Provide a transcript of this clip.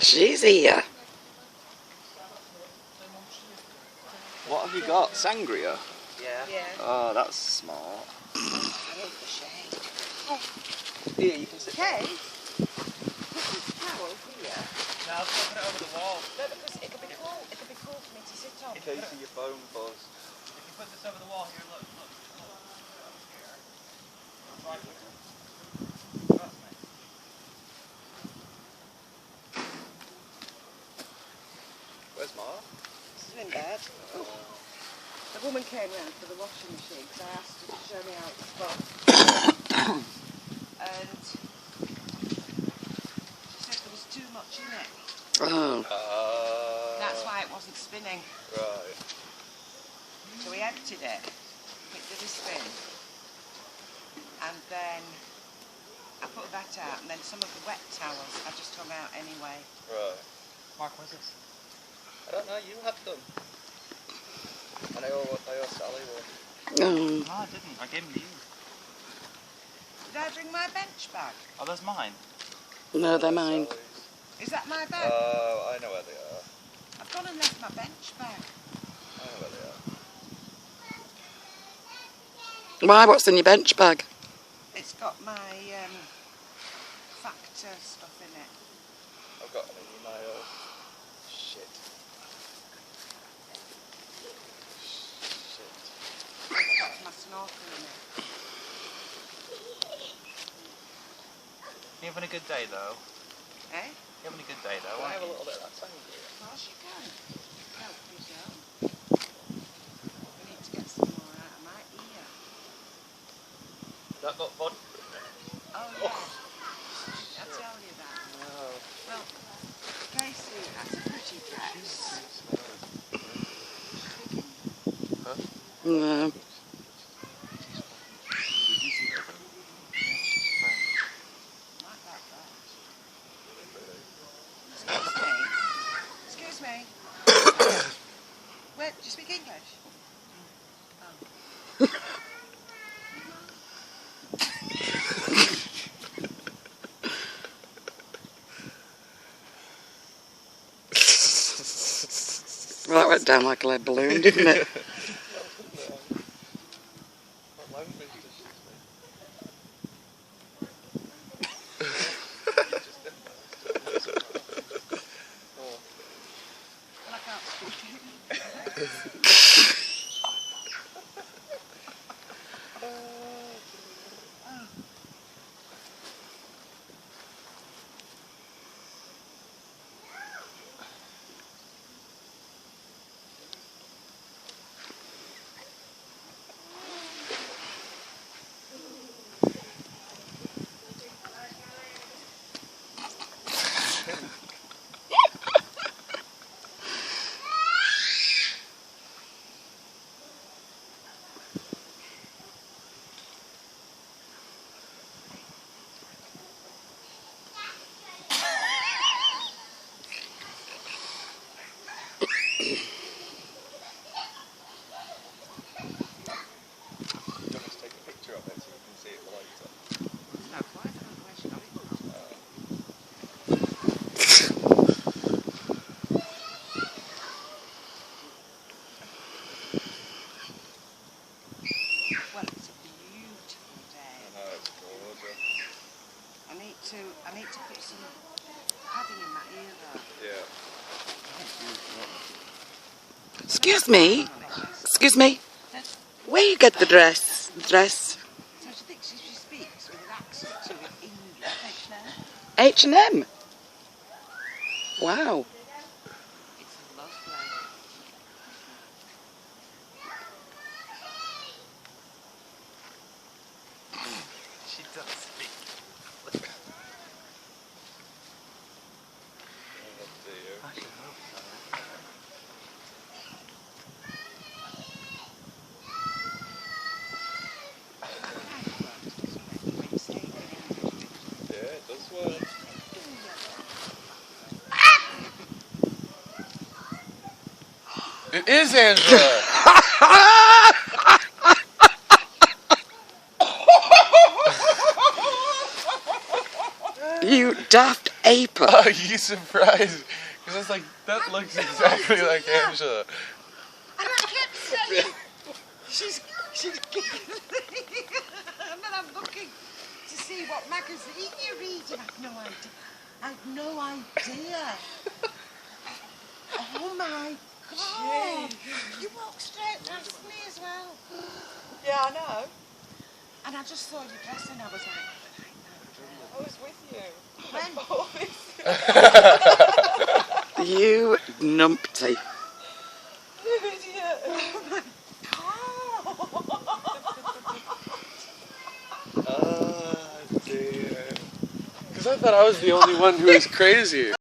She's here. What have you got? Sangria? Yeah. Oh, that's smart. Here, you can sit. Okay. Put this towel here. No, I'll put it over the wall. No, because it'll be cool. It'll be cool for me to sit on. In case of your phone buzz. If you put this over the wall here, look. Here. Right there. Trust me. Where's Mark? She's in bed. The woman came round for the washing machine because I asked her to show me how it's spot. And she said there was too much in it. Oh. That's why it wasn't spinning. Right. So we emptied it, it did a spin, and then I put that out, and then some of the wet towels I just hung out anyway. Right. Mark, what's this? I don't know, you had them. And I owe Sally one. Oh. No, I didn't. I gave them to you. Did I bring my bench bag? Oh, that's mine. No, they're mine. Is that my bag? Oh, I know where they are. I've gone and left my bench bag. I know where they are. Why? What's in your bench bag? It's got my factor stuff in it. I've got an email. Shit. It's got my snorkel in it. You having a good day, though? Eh? You having a good day, though? Can I have a aren't you? little bit of that sangria? Of course you can. Help yourself. We need to get some more out of my ear. That got vodka in it? Oh, yeah. Did I tell you that? No. Well, Casey, that's a pretty dress. No. Like that dress. Excuse me. Wait, do you speak English? Oh. Well, that went down like a lead balloon, didn't it? What language does she speak? Well, I can't speak English. Do you want me to take a picture of it so you can see it later? No, quite. I don't know where she got it from. Well, it's a beautiful day. I know, it's gorgeous. I need to put some padding in my ear though. Yeah. Excuse me. Excuse me. Where you get the dress? The dress? So do you think she speaks with an accent to English? H&M. Wow. It's lovely. She does speak. Oh dear. I should hope so. Yeah, it does work. It is Angela! You daft April. Are you surprised? Because I was like, that looks exactly like Angela. And I kept saying, she's giggling. And then I'm looking to see what magazine you're reading. I've no idea. I've no idea. Oh my God. You walked straight past me as well. Yeah, I know. And I just saw your dress and I was like, I was with you. when? You numpty. You idiot. Oh, dear. Because I thought I was the only one who was crazy.